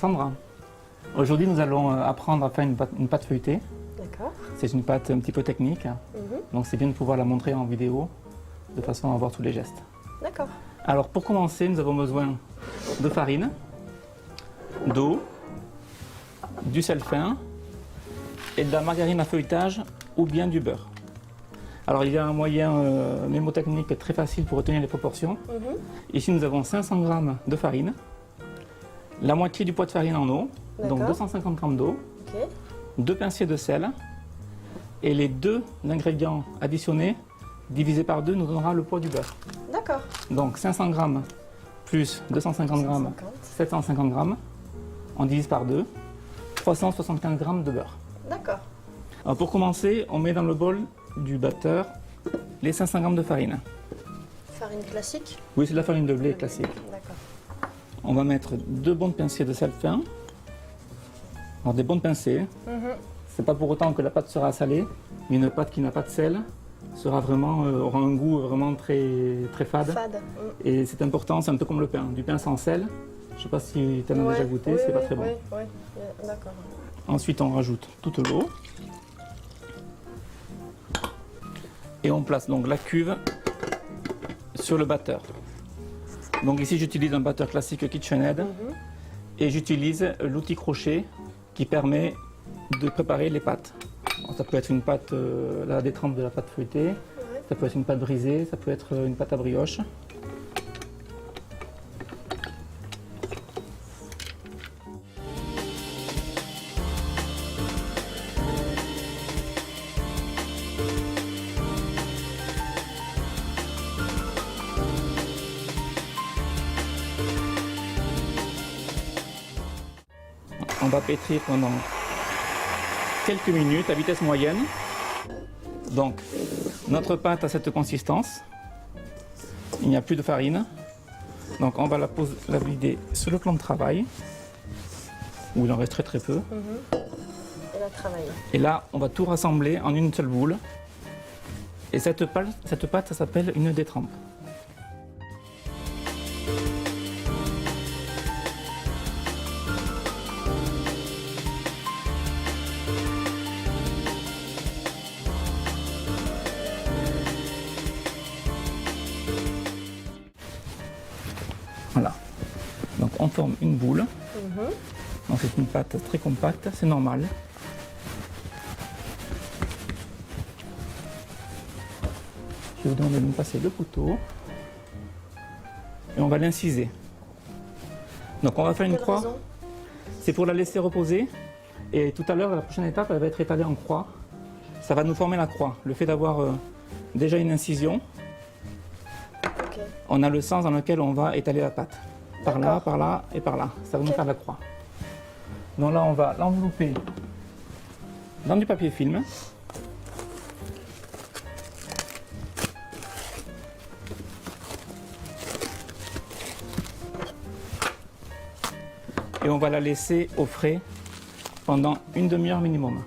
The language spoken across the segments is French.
Sandra. Aujourd'hui, nous allons apprendre à faire une pâte feuilletée. D'accord. C'est une pâte un petit peu technique, donc c'est bien de pouvoir la montrer en vidéo, de façon à voir tous les gestes. D'accord. Alors pour commencer, nous avons besoin de farine, d'eau, du sel fin et de la margarine à feuilletage ou bien du beurre. Alors il y a un moyen mémotechnique très facile pour retenir les proportions. Ici nous avons 500 g de farine, la moitié du poids de farine en eau, donc 250 g d'eau, 2 pincées de sel et les 2 ingrédients additionnés divisés par 2 nous donnera le poids du beurre. D'accord. Donc 500 g plus 250 g, 750 g, on divise par 2, 375 g de beurre. D'accord. Alors pour commencer, on met dans le bol du batteur les 500 g de farine. Farine classique? Oui, c'est de la farine de blé classique. D'accord. On va mettre 2 bonnes pincées de sel fin. Alors des bonnes pincées. C'est pas pour autant que la pâte sera salée, mais une pâte qui n'a pas de sel sera vraiment, aura un goût vraiment très fade. Et c'est important, c'est un peu comme le pain. Du pain sans sel, je ne sais pas si tu en as déjà goûté, c'est pas très bon. Oui, d'accord. Ensuite, on rajoute toute l'eau. Et on place donc la cuve sur le batteur. Donc ici, j'utilise un batteur classique KitchenAid et j'utilise l'outil crochet qui permet de préparer les pâtes. Alors, ça peut être une pâte, la détrempe de la pâte feuilletée, ça peut être une pâte brisée, ça peut être une pâte à brioche. On va pétrir pendant quelques minutes à vitesse moyenne. Donc, notre pâte a cette consistance. Il n'y a plus de farine. Donc, on va la vider sur le plan de travail, où il en reste très peu. Et la travailler. Et là, on va tout rassembler en une seule boule. Et cette pâte, ça s'appelle une détrempe. Voilà, donc on forme une boule. Donc c'est une pâte très compacte, c'est normal. Je vais vous demander de me passer le couteau et on va l'inciser. Donc on va faire une croix, c'est pour la laisser reposer et tout à l'heure la prochaine étape elle va être étalée en croix. Ça va nous former la croix. Le fait d'avoir déjà une incision, on a le sens dans lequel on va étaler la pâte. Par là et par là. Ça va nous faire la croix. Donc là, on va l'envelopper dans du papier film. Et on va la laisser au frais pendant une demi-heure minimum.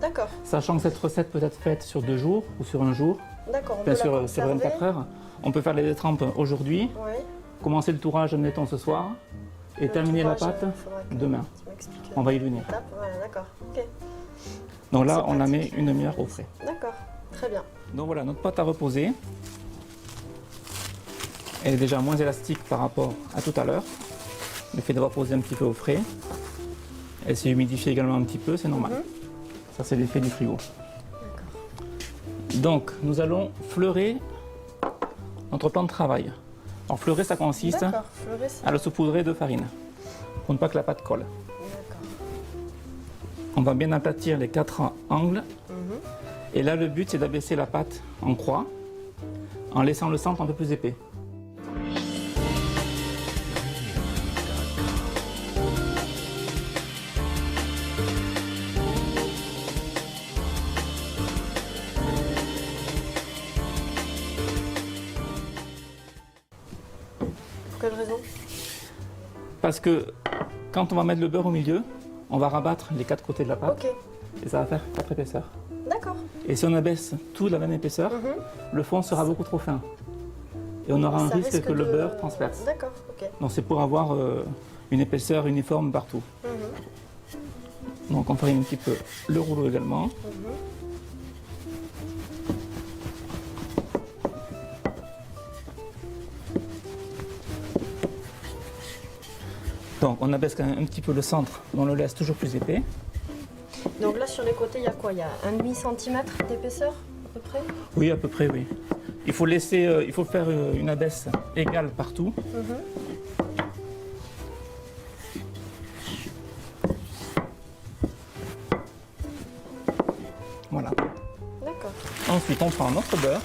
D'accord. Sachant que cette recette peut être faite sur 2 jours ou sur 1 jour. D'accord. Bien sûr, sur 24 heures. On peut faire les détrempes aujourd'hui, commencer le tourage, admettons, ce soir, et terminer la pâte demain. On va y venir. D'accord. Donc là, on la met une demi-heure au frais. D'accord, très bien. Donc voilà, notre pâte a reposé. Elle est déjà moins élastique par rapport à tout à l'heure. Le fait d'avoir posé un petit peu au frais. Elle s'est humidifiée également un petit peu, c'est normal. Ça, c'est l'effet du frigo. Donc, nous allons fleurer notre plan de travail. Alors, fleurer, ça consiste à le saupoudrer de farine pour ne pas que la pâte colle. On va bien aplatir les 4 angles. Et là, le but, c'est d'abaisser la pâte en croix en laissant le centre un peu plus épais. Pour quelle raison? Parce que quand on va mettre le beurre au milieu, on va rabattre les 4 côtés de la pâte et ça va faire 4 épaisseurs. D'accord. Et si on abaisse tout de la même épaisseur, le fond sera beaucoup trop fin. Et on aura un risque que le beurre transperce. D'accord, ok. Donc c'est pour avoir une épaisseur uniforme partout. Donc on farine un petit peu le rouleau également. Donc on abaisse quand même un petit peu le centre, mais on le laisse toujours plus épais. Donc là, sur les côtés, il y a quoi? Il y a un demi-centimètre d'épaisseur, à peu près? Oui, à peu près, oui. Il faut laisser, il faut faire une abaisse égale partout. Voilà. D'accord. Ensuite, on prend notre beurre.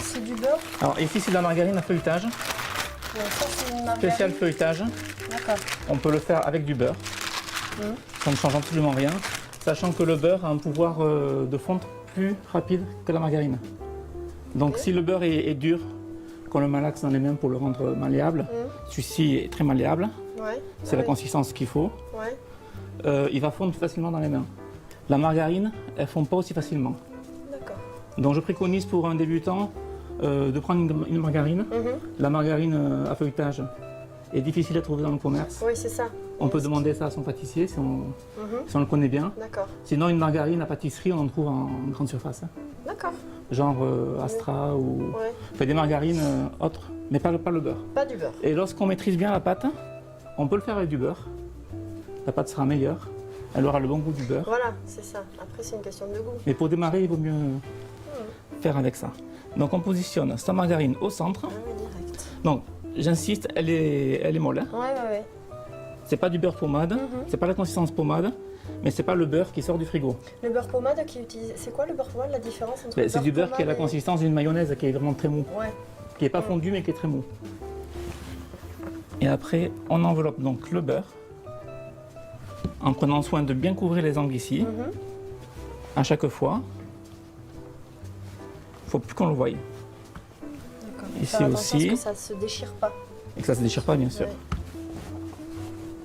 C'est du beurre? Alors ici, c'est de la margarine à feuilletage, Ouais, ça, c'est une margarine. spécial feuilletage. D'accord. On peut le faire avec du beurre. Ça ne change absolument rien, sachant que le beurre a un pouvoir de fonte plus rapide que la margarine. Donc si le beurre est dur, qu'on le malaxe dans les mains pour le rendre malléable, celui-ci est très malléable, Ouais. c'est la consistance qu'il faut, Ouais. il va fondre facilement dans les mains. La margarine, elle ne fond pas aussi facilement. D'accord. Donc je préconise pour un débutant de prendre une margarine. La margarine à feuilletage est difficile à trouver dans le commerce. Oui, c'est ça. On peut demander ça à son pâtissier si on le connaît bien. D'accord. Sinon, une margarine à pâtisserie, on en trouve en grande surface. D'accord. Genre Astra ou Ouais. enfin, des margarines autres, mais pas le beurre. Pas du beurre. Et lorsqu'on maîtrise bien la pâte, on peut le faire avec du beurre. La pâte sera meilleure, elle aura le bon goût du beurre. Voilà, c'est ça. Après, c'est une question de goût. Mais pour démarrer, il vaut mieux faire avec ça. Donc on positionne sa margarine au centre. Ah oui, direct. Donc j'insiste, elle est molle. Hein. Ouais. C'est pas du beurre pommade, c'est pas la consistance pommade, mais c'est pas le beurre qui sort du frigo. Le beurre pommade qui utilise. C'est quoi le beurre pommade, la différence entre le C'est du beurre qui a la pommade et- consistance d'une mayonnaise qui est vraiment très mou, Ouais. qui n'est pas fondu mais qui est très mou. Et après, on enveloppe donc le beurre en prenant soin de bien couvrir les angles ici, à chaque fois. Il ne faut plus qu'on le voie. D'accord. Ici Faire attention à ce aussi. que ça se déchire pas. Et que ça ne se déchire pas, bien sûr. Ouais.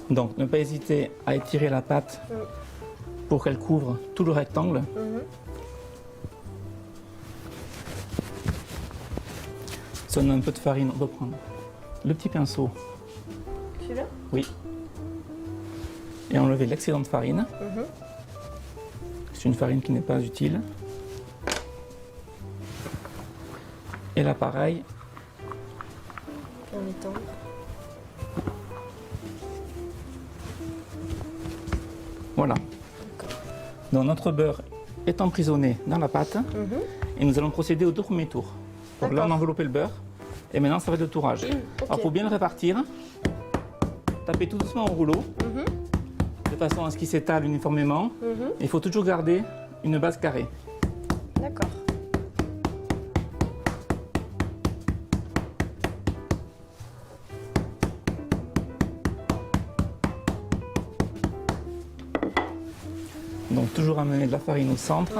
Donc, ne pas hésiter à étirer la pâte pour qu'elle couvre tout le rectangle. Si on a un peu de farine, on peut prendre le petit pinceau, Celui-là? oui, et enlever l'excédent de farine. C'est une farine qui n'est pas utile. Et là, pareil, Bien l'étendre. voilà. Donc notre beurre est emprisonné dans la pâte et nous allons procéder au deux premiers tours. Donc là, on a D'accord. enveloppé le beurre et maintenant, ça va être le tourage. Alors, pour bien le répartir, tapez tout doucement au rouleau de façon à ce qu'il s'étale uniformément. Il faut toujours garder une base carrée. D'accord. Donc toujours amener de la farine au centre.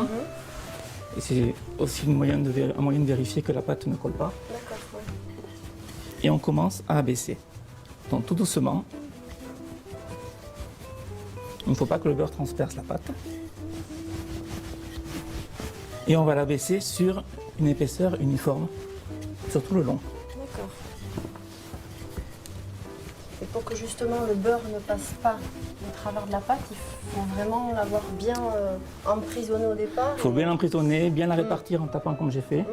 Et c'est aussi un moyen de vérifier que la pâte ne colle pas. D'accord, ouais. Et on commence à abaisser. Donc tout doucement. Il ne faut pas que le beurre transperce la pâte. Et on va l'abaisser sur une épaisseur uniforme, sur tout le long. D'accord. Et pour que justement le beurre ne passe pas au travers de la pâte, il faut vraiment l'avoir bien emprisonné au départ. Il faut bien l'emprisonner, bien la répartir en tapant comme j'ai fait.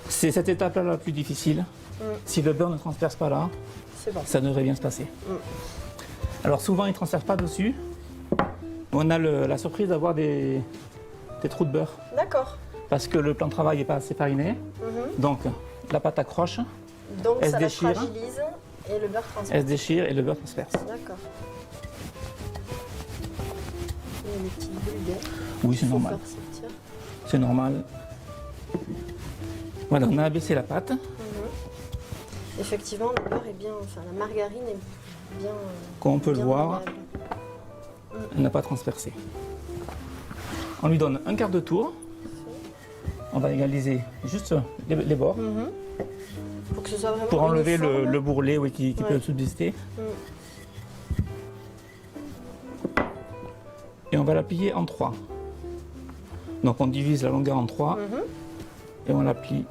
C'est cette étape-là la plus difficile. Si le beurre ne transperce pas là, C'est bon. ça devrait bien se passer. Alors souvent, il ne transperce pas dessus. On a la surprise d'avoir des trous de beurre D'accord. parce que le plan de travail n'est pas assez fariné. Donc la pâte accroche, Donc Elle ça se la déchire. fragilise et le beurre transperce. elle se déchire et le beurre transperce. D'accord. Il y a des petites bulles d'air. Oui, c'est Faut normal. faire sortir. C'est normal. Voilà, on a abaissé la pâte. Effectivement, le beurre est bien, enfin la margarine est bien. Comme on peut le bien voir, malléable. elle n'a pas transpercé. On lui donne un quart de tour. On va égaliser juste les bords Pour que ce soit vraiment pour enlever uniforme. le bourrelet oui, qui Ouais. peut subsister. Et on va la plier en 3. Donc on divise la longueur en 3 et on la plie.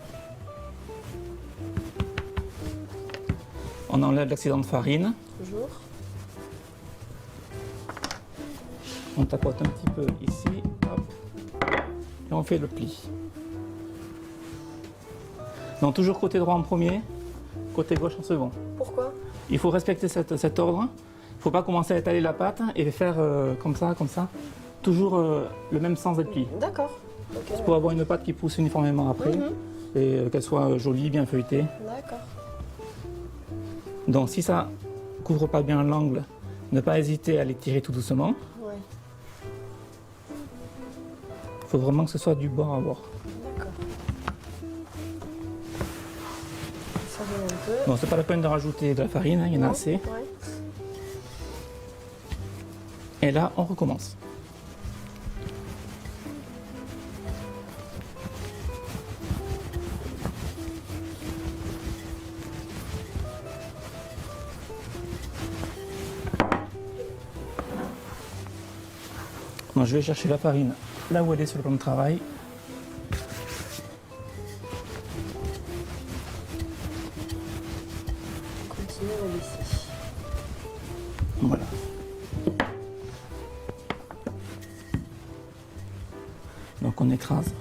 On enlève l'excédent de farine. Toujours. On tapote un petit peu ici, hop, et on fait le pli. Donc toujours côté droit en premier, côté gauche en second. Pourquoi? Il faut respecter cet ordre. Il ne faut pas commencer à étaler la pâte et faire comme ça, comme ça. Toujours le même sens des plis. D'accord. Ok. C'est pour avoir une pâte qui pousse uniformément après et qu'elle soit jolie, bien feuilletée. D'accord. Donc si ça couvre pas bien l'angle, ne pas hésiter à les tirer tout doucement. Ouais. Il faut vraiment que ce soit du bord à bord. D'accord. Ça vient un peu. Bon, c'est pas la peine de rajouter de la farine, hein, il y en a Non. assez. Ouais. Et là, on recommence. Bon, je vais chercher la farine là où elle est sur le plan de travail. Continuez à baisser. Voilà. Donc on écrase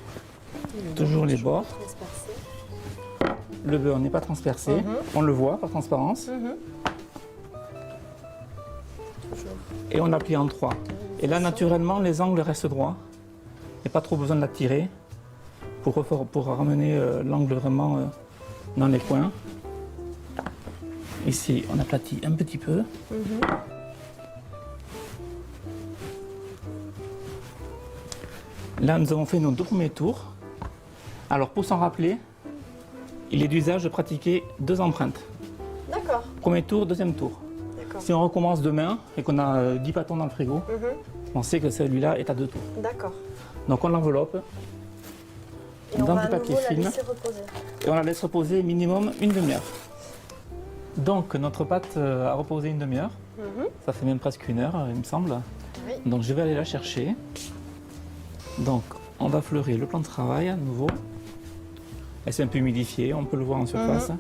toujours les bords. Transpercé. Le beurre n'est pas transpercé. On le voit par transparence. Toujours. Et on la plie en trois. Et là, naturellement, les angles restent droits. Il n'y a pas trop besoin de la tirer pour ramener l'angle vraiment dans les coins. Ici, on aplatit un petit peu. Là, nous avons fait nos deux premiers tours. Alors, pour s'en rappeler, il est d'usage de pratiquer 2 empreintes. D'accord. Premier tour, deuxième tour. D'accord. Si on recommence demain et qu'on a 10 pâtons dans le frigo, on sait que celui-là est à 2 tours. D'accord. Donc on l'enveloppe Et on dans va du à papier nouveau la film laisser reposer. et on la laisse reposer minimum une demi-heure. Donc notre pâte a reposé une demi-heure. Ça fait même presque 1 heure, il me semble. Oui. Donc je vais aller la chercher. Donc on va fleurir le plan de travail à nouveau. Elle s'est un peu humidifiée, on peut le voir en surface.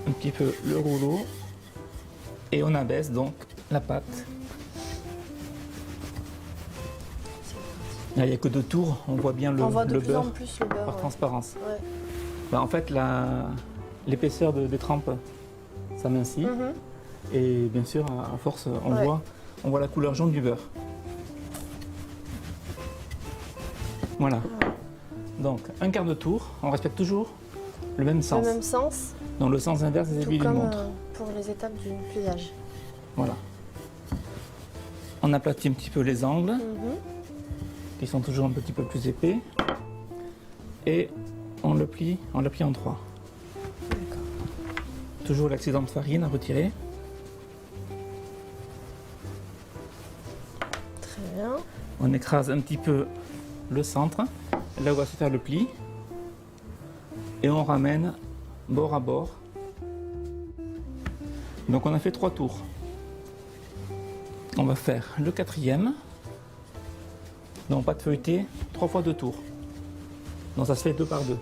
Un petit peu le rouleau. Et on abaisse donc la pâte. Là, il n'y a que 2 tours, on voit bien On voit de le plus en beurre plus le beurre. par ouais. transparence. Ouais. Bah, en fait, l'épaisseur des trempes s'amincit. Et bien sûr, à force, on voit la couleur jaune du beurre. Voilà. Donc, un quart de tour, on respecte toujours le même sens. Le même sens, Dans le sens inverse des tout aiguilles d'une comme montre. pour les étapes du pliage. Voilà. On aplatit un petit peu les angles, qui sont toujours un petit peu plus épais. Et on le plie en 3. D'accord. Toujours l'excédent de farine à retirer. Très bien. On écrase un petit peu le centre, là où va se faire le pli. Et on ramène bord à bord. Donc on a fait 3 tours. On va faire le 4e. Donc pâte feuilletée, 3 fois 2 tours. Donc ça se fait 2 par 2.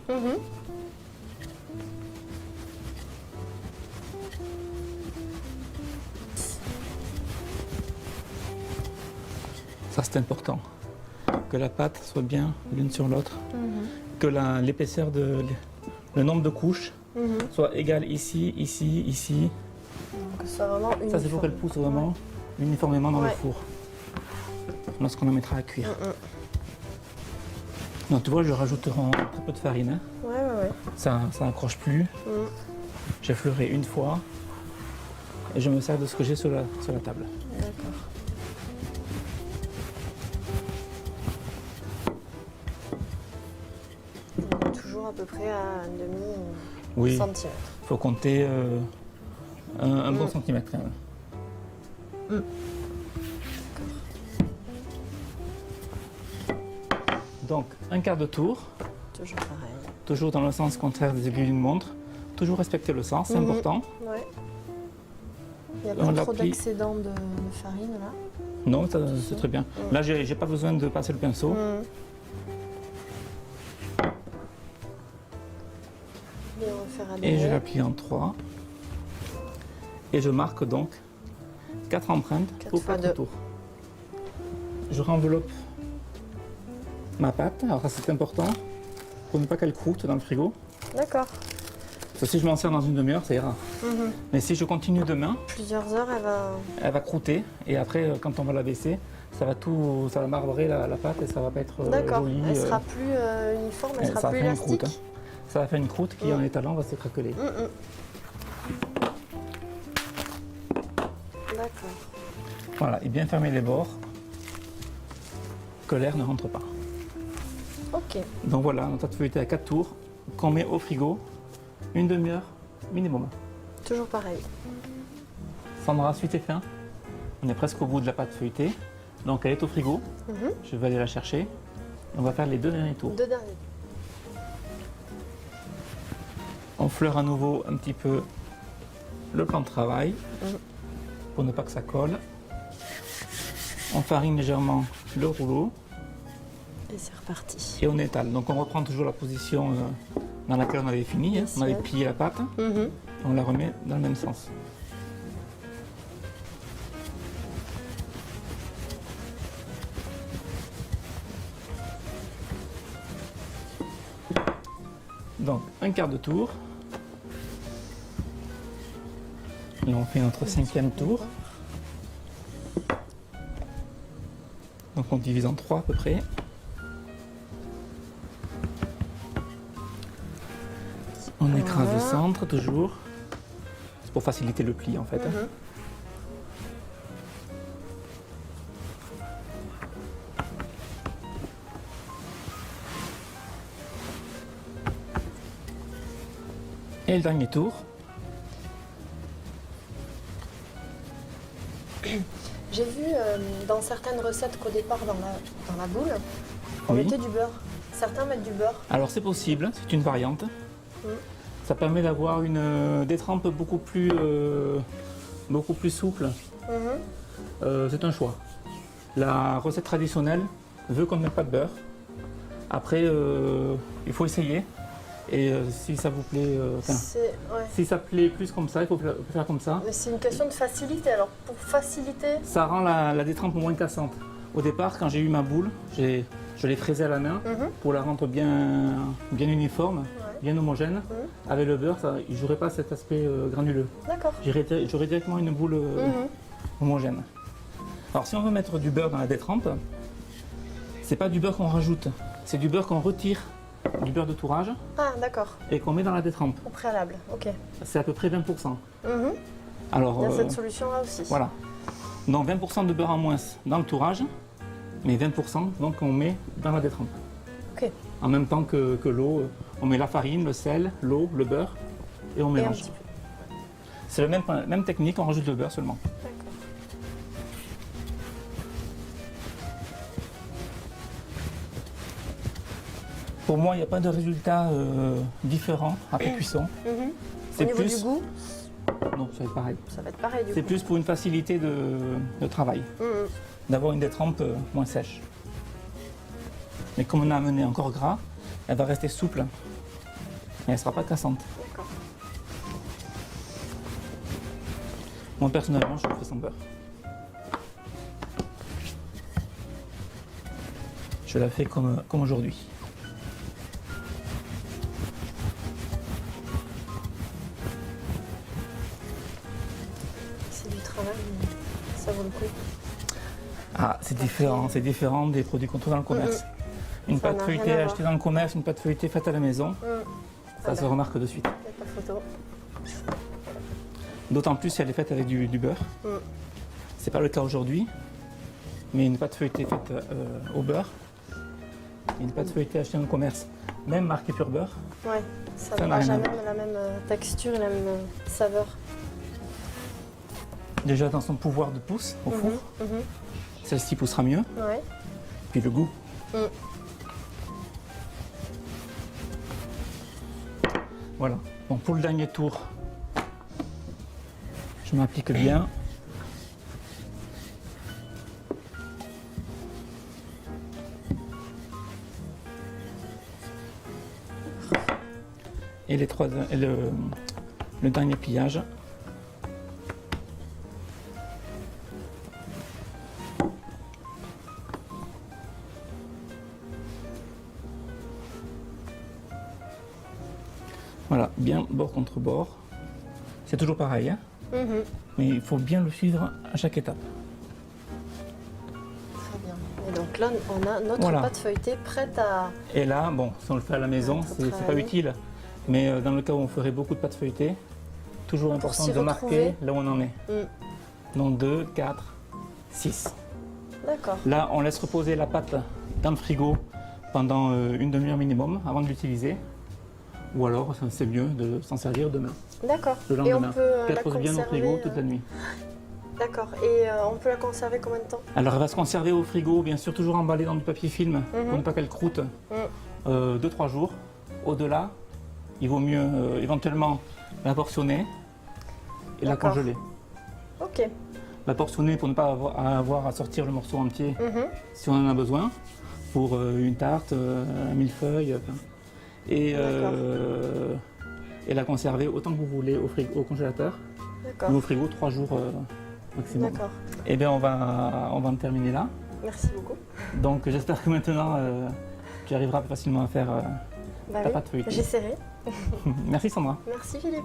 Ça c'est important. Que la pâte soit bien l'une sur l'autre. Que l'épaisseur le nombre de couches soit égal ici, ici, ici. Donc que ce soit vraiment uniforme. Ça c'est pour qu'elle pousse vraiment uniformément dans le Ouais. four. Lorsqu'on la mettra à cuire. Donc tu vois, je rajouterai très peu de farine. Hein. Ouais. Ça n'accroche plus. J'ai fleuré une fois. Et je me sers de ce que j'ai sur la table. D'accord. On est toujours à peu près à un demi Oui, centimètre. il faut compter un bon centimètre quand même. Donc, un quart de tour, Toujours pareil. toujours dans le sens contraire des aiguilles d'une montre. Toujours respecter le sens, c'est important. Ouais. Il n'y a On pas trop l'applique. d'excédent de farine là. Non, c'est très bien. Là, j'ai pas besoin de passer le pinceau. Et on va faire Et je adhérer. la plie en 3. Et je marque donc 4 empreintes 4 pour fois 4 deux. tours. Je renveloppe ma pâte, alors ça c'est important, pour ne pas qu'elle croûte dans le frigo. D'accord. Parce que si je m'en sers dans une demi-heure, ça ira. Mhm. Mais si je continue demain, Plusieurs heures, elle va... elle va croûter et après quand on va la baisser, ça va marbrer la pâte et ça va pas être D'accord. joli. Elle sera plus uniforme, elle ça sera va plus faire une croûte. élastique. Ça va faire une croûte qui en étalant va se craqueler. D'accord. Voilà, et bien fermer les bords, que l'air ne rentre pas. Ok. Donc voilà, notre pâte feuilletée à 4 tours qu'on met au frigo une demi-heure minimum. Toujours pareil. Sandra, suite et fin. On est presque au bout de la pâte feuilletée. Donc elle est au frigo. Mhm. Je vais aller la chercher. On va faire les 2 derniers tours. 2 derniers. On fleure à nouveau un petit peu le plan de travail pour ne pas que ça colle. On farine légèrement le rouleau Et c'est reparti. et on étale. Donc on reprend toujours la position dans laquelle on avait fini. On avait plié la pâte. Mhm. On la remet dans le même sens. Donc un quart de tour. Et on fait notre 5e tour. Donc on divise en 3 à peu près. On écrase le centre toujours. C'est pour faciliter le pli en fait. Mhm. Et le dernier tour. J'ai vu dans certaines recettes qu'au départ, dans la boule, on Oui. mettait du beurre. Certains mettent du beurre. Alors c'est possible, c'est une variante. Mm. Ça permet d'avoir une détrempe beaucoup plus souple. Mhm. C'est un choix. La recette traditionnelle veut qu'on ne mette pas de beurre. Après, il faut essayer. Et si ça vous plaît, si ça plaît plus comme ça, il faut faire comme ça. Mais c'est une question de facilité. Alors, pour faciliter, Ça rend la détrempe moins cassante. Au départ, quand j'ai eu ma boule, je l'ai fraisée à la main pour la rendre bien uniforme, bien homogène. Avec le beurre, il n'aurait pas cet aspect granuleux. d'accord. J'aurais directement une boule homogène. Alors si on veut mettre du beurre dans la détrempe, c'est pas du beurre qu'on rajoute, c'est du beurre qu'on retire du beurre de tourage Ah, d'accord. et qu'on met dans la détrempe. Au préalable, ok. C'est à peu près 20%. Mhm. Alors Il y a cette solution-là aussi. voilà. Donc 20% de beurre en moins dans le tourage, mais 20% donc on met dans la détrempe. Ok. En même temps que l'eau, on met la farine, le sel, l'eau, le beurre et on Et un mélange. petit peu. C'est la même technique, on rajoute le beurre seulement. D'accord. Pour moi, il n'y a pas de résultat différent après cuisson. Mhm. Au C'est niveau plus... du goût, Non, ça va être pareil. ça va être pareil du C'est coup. plus pour une facilité de travail, Mhm. d'avoir une détrempe moins sèche. Mais comme on a amené encore gras, elle va rester souple, mais elle ne sera pas cassante. D'accord. Moi personnellement, je le fais sans beurre. Je la fais comme aujourd'hui. C'est du travail, mais ça vaut le coup. Ah, c'est différent des produits qu'on trouve dans le commerce. Une Ça pâte n'a feuilletée rien à voir. achetée dans le commerce, une pâte feuilletée faite à la maison, ça se remarque de suite. Il n'y a pas photo. D'autant plus si elle est faite avec du beurre. C'est pas le cas aujourd'hui, mais une pâte feuilletée faite au beurre, et une pâte feuilletée achetée dans le commerce, même marquée pur beurre, Ouais, ça Ça n'a n'aura rien à jamais la même texture et la même saveur. déjà dans son pouvoir de pousse au four, Mhm. celle-ci poussera mieux, Ouais. puis le goût. Mm. Voilà. Bon, pour le dernier tour, je m'applique bien. Et le dernier pliage. bien bord contre bord. C'est toujours pareil, hein, Mhm. mais il faut bien le suivre à chaque étape. Très bien. Et donc là, on a notre Voilà. pâte feuilletée prête à... Et là, bon, si on le fait à la maison, Pour c'est pas travailler. utile. Mais dans le cas où on ferait beaucoup de pâte feuilletée, toujours important s'y de marquer retrouver. là où on en est. Mm. Donc 2, 4, 6. D'accord. Là, on laisse reposer la pâte dans le frigo pendant une demi-heure minimum avant de l'utiliser. Ou alors, c'est mieux de s'en servir demain, D'accord. le Et on lendemain. peut la Qu'elle repose bien au frigo conserver... toute la nuit. D'accord. Et on peut la conserver combien de temps? Alors, elle va se conserver au frigo, bien sûr, toujours emballée dans du papier film pour ne pas qu'elle croûte. 2-3 jours. Au-delà, il vaut mieux éventuellement la portionner et la D'accord. congeler. Ok. La portionner pour ne pas avoir à sortir le morceau entier Mhm. si on en a besoin, pour une tarte, un millefeuille, et la conserver autant que vous voulez au congélateur, D'accord. ou au frigo 3 jours maximum. D'accord. Et bien on va en terminer là. Merci beaucoup. Donc j'espère que maintenant tu arriveras facilement à faire Bah ta oui, pâte feuilletée. j'essaierai. Merci Sandra. Merci Philippe.